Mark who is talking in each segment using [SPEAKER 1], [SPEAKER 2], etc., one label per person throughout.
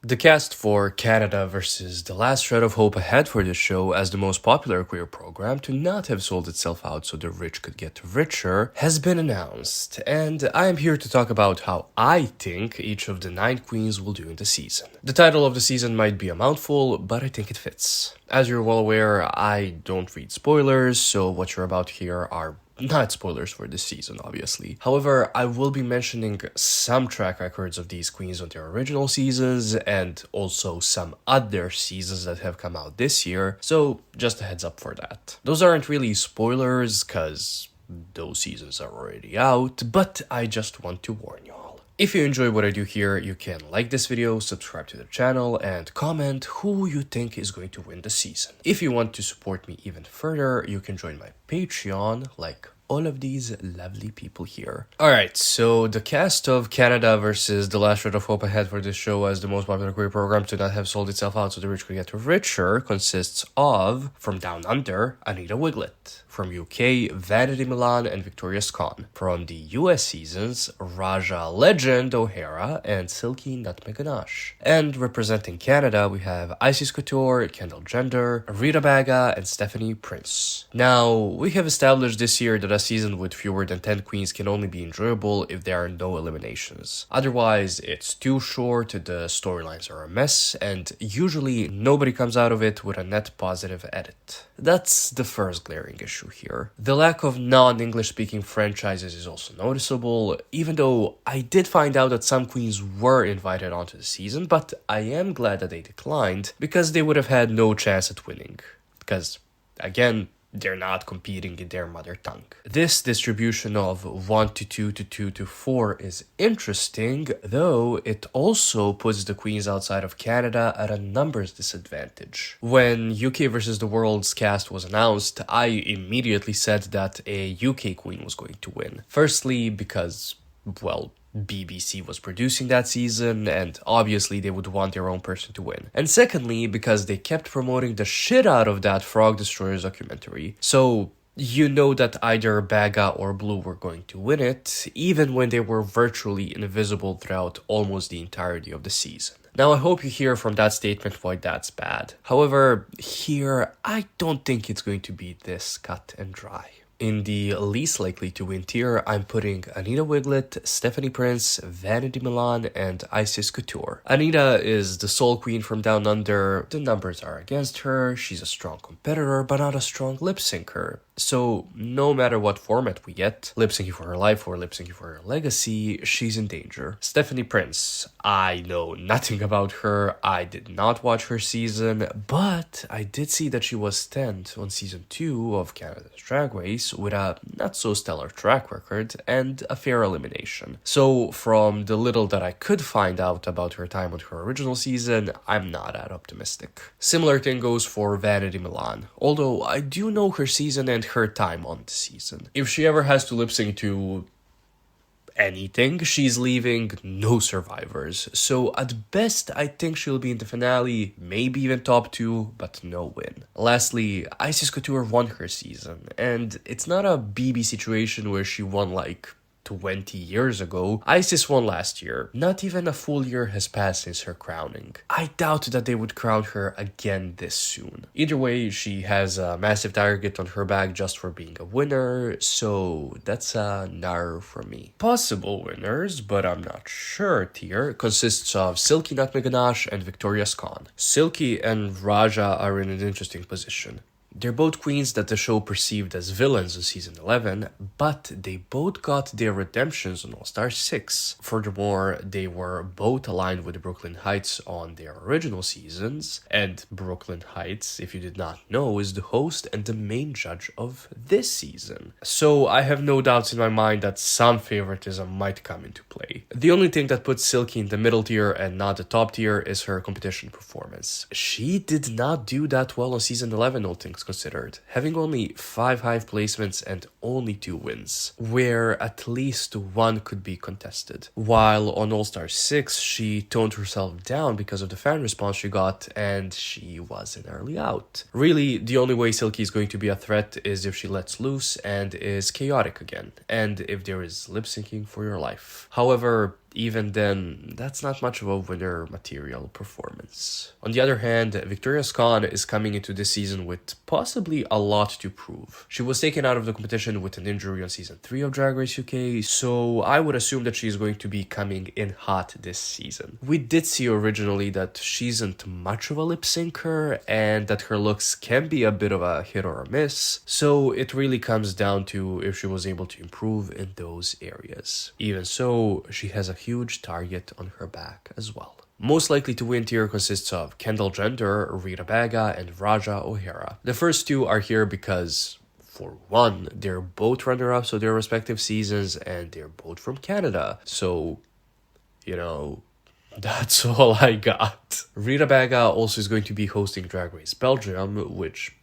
[SPEAKER 1] The cast for Canada versus The Last Shred of Hope ahead for the show as the most popular queer program to not have sold itself out so the rich could get richer has been announced, and I am here to talk about how I think each of the 9 queens will do in the season. The title of the season might be a mouthful, but I think it fits. As you're well aware, I don't read spoilers, so what you're about to hear are not spoilers for this season, obviously. However, I will be mentioning some track records of these queens on their original seasons and also some other seasons that have come out this year, so just a heads up for that. Those aren't really spoilers, cause those seasons are already out, but I just want to warn y'all. If you enjoy what I do here, you can like this video, subscribe to the channel, and comment who you think is going to win the season. If you want to support me even further, you can join my Patreon, like all of these lovely people here. Alright, so the cast of Canada versus The Last Shred of Hope ahead for this show as the most popular queer program to not have sold itself out so the rich could get richer consists of, from Down Under, Anita Wigl'it. From UK, Vanity, Milan, and Scone. From the US seasons, Raja Legend O'Hara and Silky, Nutmeg, Ganache. And representing Canada, we have Icesis Couture, Kendall, Rita, Baga, and Stephanie Prince. Now, we have established this year that a season with fewer than 10 queens can only be enjoyable if there are no eliminations. Otherwise, it's too short, the storylines are a mess, and usually nobody comes out of it with a net positive edit. That's the first glaring issue here. The lack of non-English speaking franchises is also noticeable, even though I did find out that some queens were invited onto the season, but I am glad that they declined, because they would have had no chance at winning. Because, again, they're not competing in their mother tongue. This distribution of 1 to 2 to 2 to 4 is interesting, though it also puts the queens outside of Canada at a numbers disadvantage. When UK vs. the World's cast was announced, I immediately said that a UK queen was going to win. Firstly, because, well, BBC was producing that season, and obviously they would want their own person to win. And secondly, because they kept promoting the shit out of that Frog Destroyers documentary. So you know that either Baga or Blue were going to win it, even when they were virtually invisible throughout almost the entirety of the season. Now I hope you hear from that statement why that's bad. However, here I don't think it's going to be this cut and dry. In the least likely to win tier, I'm putting Anita Wigl'it, Stephanie Prince, Vanity Milan, and Icesis Couture. Anita is the soul queen from Down Under. The numbers are against her, she's a strong competitor, but not a strong lip syncer. So no matter what format we get, lip syncing for her life or lip syncing for her legacy, she's in danger. Stephanie Prince, I know nothing about her, I did not watch her season, but I did see that she was 10th on season 2 of Canada's Drag Race with a not so stellar track record and a fair elimination. So from the little that I could find out about her time on her original season, I'm not that optimistic. Similar thing goes for Vanity Milan, although I do know her season and her time on the season. If she ever has to lip sync to anything, she's leaving no survivors. So at best, I think she'll be in the finale, maybe even top 2, but no win. Lastly, Icesis Couture won her season, and it's not a BB situation where she won like 20 years ago. Icesis won last year. Not even a full year has passed since her crowning. I doubt that they would crown her again this soon. Either way, she has a massive target on her back just for being a winner, so that's a nar for me. Possible winners, but I'm not sure tier, consists of Silky, Nutmeg, Ganache, and Scone. Silky and Raja are in an interesting position. They're both queens that the show perceived as villains in season 11, but they both got their redemptions on All-Star 6. Furthermore, they were both aligned with Brooklyn Heights on their original seasons, and Brooklyn Heights, if you did not know, is the host and the main judge of this season. So I have no doubts in my mind that some favoritism might come into play. The only thing that puts Silky in the middle tier and not the top tier is her competition performance. She did not do that well on season 11, all things considered, having only 5 hive placements and only 2 wins, where at least 1 could be contested. While on All-Star 6, she toned herself down because of the fan response she got, and she was an early out. Really, the only way Silky is going to be a threat is if she lets loose and is chaotic again, and if there is lip syncing for your life. However, even then, that's not much of a winner material performance. On the other hand, Victoria Scone is coming into this season with possibly a lot to prove. She was taken out of the competition with an injury on season 3 of Drag Race UK, so I would assume that she's going to be coming in hot this season. We did see originally that she isn't much of a lip syncer and that her looks can be a bit of a hit or a miss, so it really comes down to if she was able to improve in those areas. Even so, she has a huge target on her back as well. Most likely to win tier consists of Kendall Gender, Rita Baga, and Raja O'Hara. The first two are here because, for one, they're both runner-ups of their respective seasons and they're both from Canada. So, that's all I got. Rita Baga also is going to be hosting Drag Race Belgium, which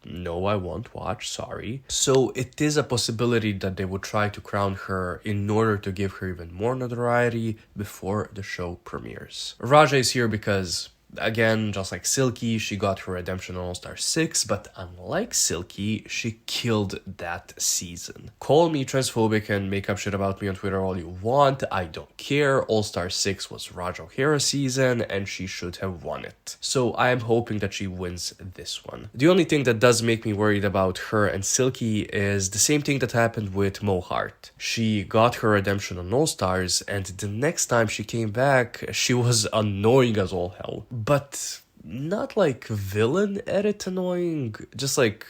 [SPEAKER 1] no, I won't watch, sorry. So it is a possibility that they would try to crown her in order to give her even more notoriety before the show premieres. Raja is here because, again, just like Silky, she got her redemption on All-Star 6, but unlike Silky, she killed that season. Call me transphobic and make up shit about me on Twitter all you want, I don't care. All-Star 6 was Raja O'Hara's season, and she should have won it. So I am hoping that she wins this one. The only thing that does make me worried about her and Silky is the same thing that happened with Mo Hart. She got her redemption on All-Stars, and the next time she came back, she was annoying as all hell. But not like villain edit annoying, just like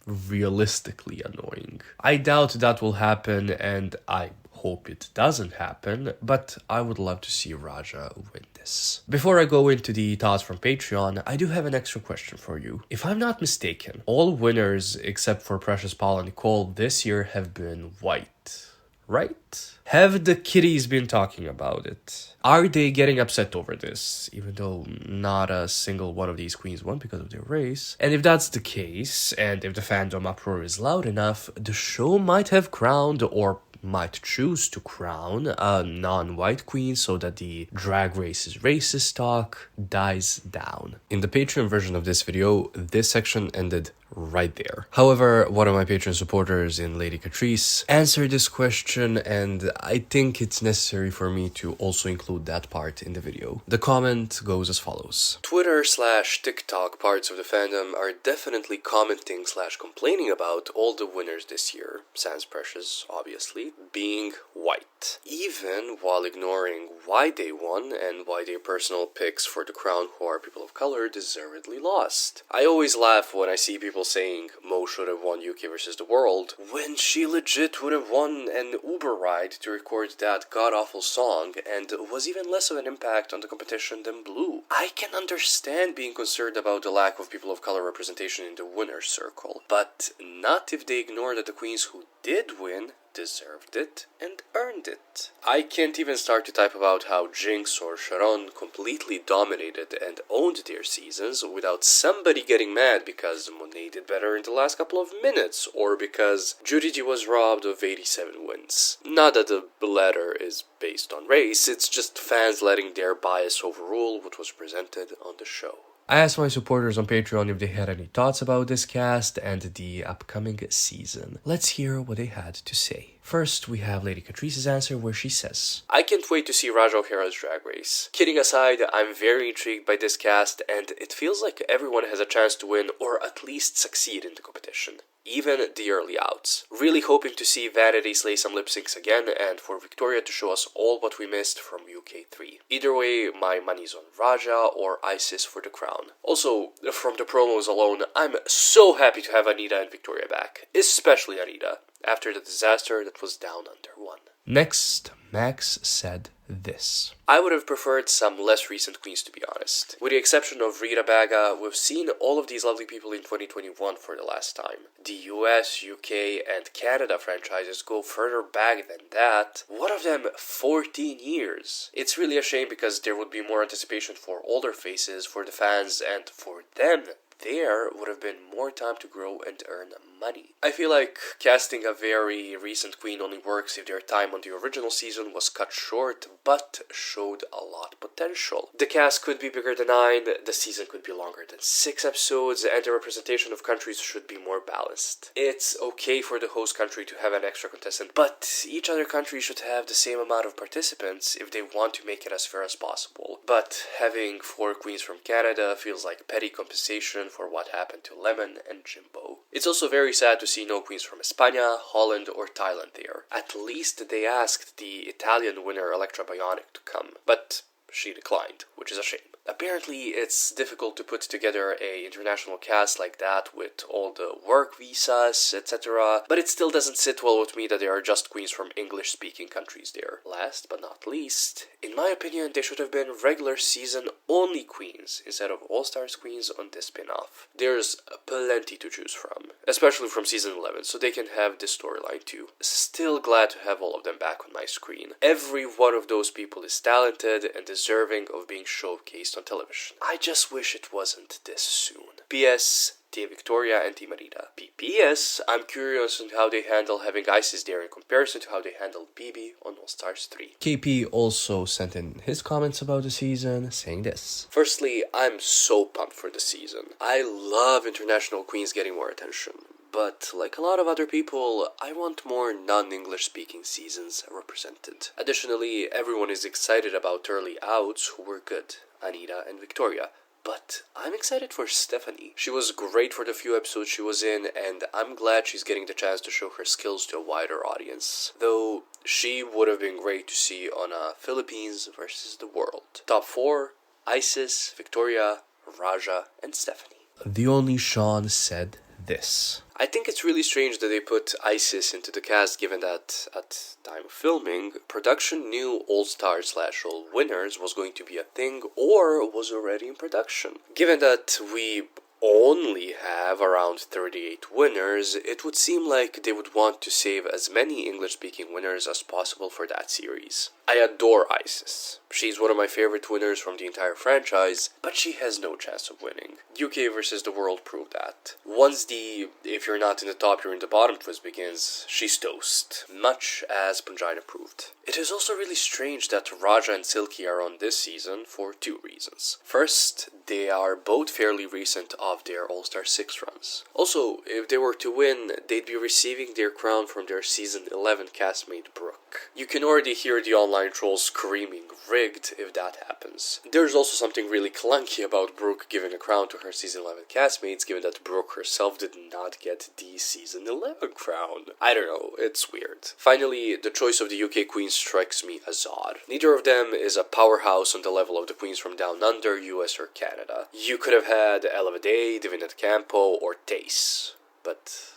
[SPEAKER 1] realistically annoying. I doubt that will happen, and I hope it doesn't happen, but I would love to see Raja win this. Before I go into the thoughts from Patreon, I do have an extra question for you. If I'm not mistaken, all winners except for Precious Paul and Nicole this year have been white, right? Have the kitties been talking about it? Are they getting upset over this, even though not a single one of these queens won because of their race? And if that's the case, and if the fandom uproar is loud enough, the show might have crowned or might choose to crown a non-white queen so that the Drag Race's racist talk dies down. In the Patreon version of this video, this section ended right there. However, one of my Patreon supporters in Lady Catrice answered this question, and I think it's necessary for me to also include that part in the video. The comment goes as follows. Twitter/TikTok parts of the fandom are definitely commenting/complaining about all the winners this year, sans Precious, obviously, being white. Even while ignoring why they won and why their personal picks for the crown who are people of color deservedly lost. I always laugh when I see people saying Mo should have won UK versus the world, when she legit would have won an Uber ride to record that god-awful song and was even less of an impact on the competition than Blue. I can understand being concerned about the lack of people of color representation in the winner's circle, but not if they ignore that the queens who did win deserved it and earned it. I can't even start to type about how Jinx or Sharon completely dominated and owned their seasons without somebody getting mad because Monet did better in the last couple of minutes or because Judy G was robbed of 87 wins. Not that the latter is based on race, it's just fans letting their bias overrule what was presented on the show. I asked my supporters on Patreon if they had any thoughts about this cast and the upcoming season. Let's hear what they had to say. First, we have Lady Catrice's answer where she says, I can't wait to see Raja O'Hara's Drag Race. Kidding aside, I'm very intrigued by this cast and it feels like everyone has a chance to win or at least succeed in the competition. Even the early outs. Really hoping to see Vanity slay some lip syncs again and for Victoria to show us all what we missed from UK 3. Either way, my money's on Raja or Icesis for the crown. Also, from the promos alone, I'm so happy to have Anita and Victoria back. Especially Anita, after the disaster that was down under 1. Next, Max said this. I would have preferred some less recent queens to be honest. With the exception of Rita Baga, we've seen all of these lovely people in 2021 for the last time. The US, UK, and Canada franchises go further back than that. One of them 14 years. It's really a shame because there would be more anticipation for older faces, for the fans, and for them, there would have been more time to grow and earn money. I feel like casting a very recent queen only works if their time on the original season was cut short, but showed a lot of potential. The cast could be bigger than 9, the season could be longer than 6 episodes, and the representation of countries should be more balanced. It's okay for the host country to have an extra contestant, but each other country should have the same amount of participants if they want to make it as fair as possible. But having 4 queens from Canada feels like petty compensation for what happened to Lemon and Jimbo. It's also very sad to see no queens from España, Holland, or Thailand there. At least they asked the Italian winner Electra Bionic to come, but she declined, which is a shame. Apparently, it's difficult to put together a international cast like that with all the work visas, etc. But it still doesn't sit well with me that there are just queens from English-speaking countries there. Last but not least, in my opinion, they should have been regular season-only queens instead of All-Stars queens on this spin-off. There's plenty to choose from, especially from season 11, so they can have this storyline too. Still glad to have all of them back on my screen. Every one of those people is talented and deserving of being showcased on television. I just wish it wasn't this soon. P.S. Team Victoria and Team Anita. P.S. I'm curious on how they handle having Icesis there in comparison to how they handled BB on All Stars 3. KP also sent in his comments about the season, saying this. Firstly, I'm so pumped for the season. I love international queens getting more attention. But, like a lot of other people, I want more non-English speaking seasons represented. Additionally, everyone is excited about early outs who were good, Anita and Victoria. But I'm excited for Stephanie. She was great for the few episodes she was in, and I'm glad she's getting the chance to show her skills to a wider audience. Though, she would have been great to see on a Philippines versus the world. Top 4, Icesis, Victoria, Raja, and Stephanie. The Only Sean said this. I think it's really strange that they put Icesis into the cast, given that at time of filming, production knew All-Star/All Winners was going to be a thing or was already in production. Given that we only have around 38 winners, it would seem like they would want to save as many English-speaking winners as possible for that series. I adore Icesis. She's one of my favorite winners from the entire franchise, but she has no chance of winning. UK versus the world proved that. Once the if you're not in the top, you're in the bottom twist begins, she's toast, much as Pangina proved. It is also really strange that Raja and Silky are on this season for 2 reasons. First, they are both fairly recent of their All-Star 6 runs. Also, if they were to win, they'd be receiving their crown from their season 11 castmate Brooke. You can already hear the online trolls screaming rigged if that happens. There's also something really clunky about Brooke giving a crown to her season 11 castmates, given that Brooke herself did not get the season 11 crown. I don't know, it's weird. Finally, the choice of the UK queens strikes me as odd. Neither of them is a powerhouse on the level of the queens from down under, US or Canada. You could have had Ella Day, Divinette Campo, or Tace, but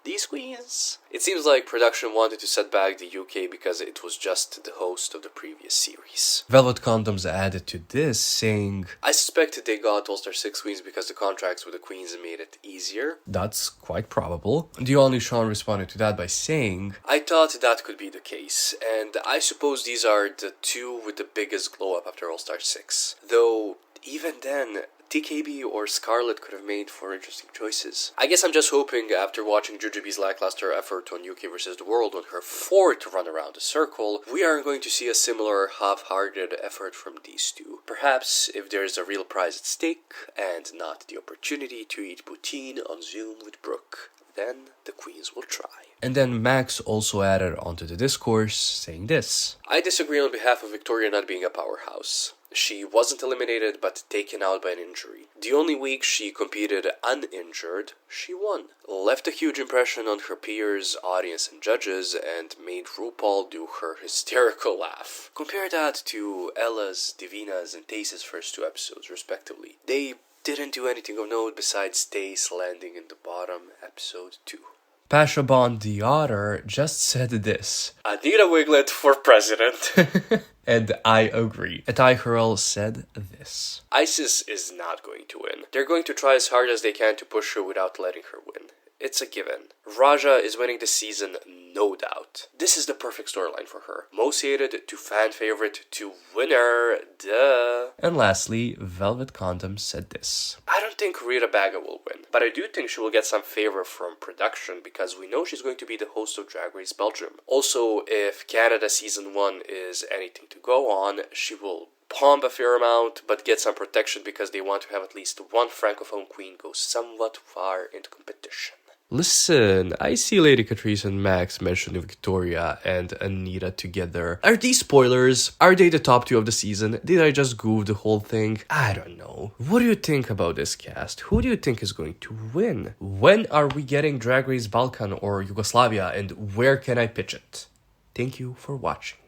[SPEAKER 1] these queens? It seems like production wanted to set back the UK because it was just the host of the previous series. Velvet Condoms added to this, saying, I suspect they got All-Star 6 queens because the contracts with the queens made it easier. That's quite probable. The Only Sean responded to that by saying, I thought that could be the case, and I suppose these are the 2 with the biggest glow-up after All-Star 6. Though, even then, TKB or Scarlett could have made for interesting choices. I guess I'm just hoping, after watching Jujubee's lackluster effort on UK vs. the World on her 4th run around the circle, we are going to see a similar half-hearted effort from these 2. Perhaps if there's a real prize at stake, and not the opportunity to eat poutine on Zoom with Brooke, then the queens will try. And then Max also added onto the discourse, saying this. I disagree on behalf of Victoria not being a powerhouse. She wasn't eliminated, but taken out by an injury. The only week she competed uninjured, she won. Left a huge impression on her peers, audience, and judges, and made RuPaul do her hysterical laugh. Compare that to Ella's, Divina's, and Tace's first 2 episodes, respectively. They didn't do anything of note besides Tace landing in the bottom episode 2. Pasha Bond the Otter just said this. Anita Wigl'it for president. And I agree. Atai Hurl said this. Icesis is not going to win. They're going to try as hard as they can to push her without letting her win. It's a given. Raja is winning this season, no doubt. This is the perfect storyline for her. Most hated to fan favorite to winner, duh. And lastly, Velvet Condom said this. I don't think Rita Baga will win, but I do think she will get some favor from production because we know she's going to be the host of Drag Race Belgium. Also, if Canada Season 1 is anything to go on, she will pump a fair amount, but get some protection because they want to have at least one Francophone queen go somewhat far into competition. Listen, I see Lady Catrice and Max mentioning Victoria and Anita together. Are these spoilers? Are they the top 2 of the season? Did I just goof the whole thing? I don't know. What do you think about this cast? Who do you think is going to win? When are we getting Drag Race Balkan or Yugoslavia, and where can I pitch it? Thank you for watching.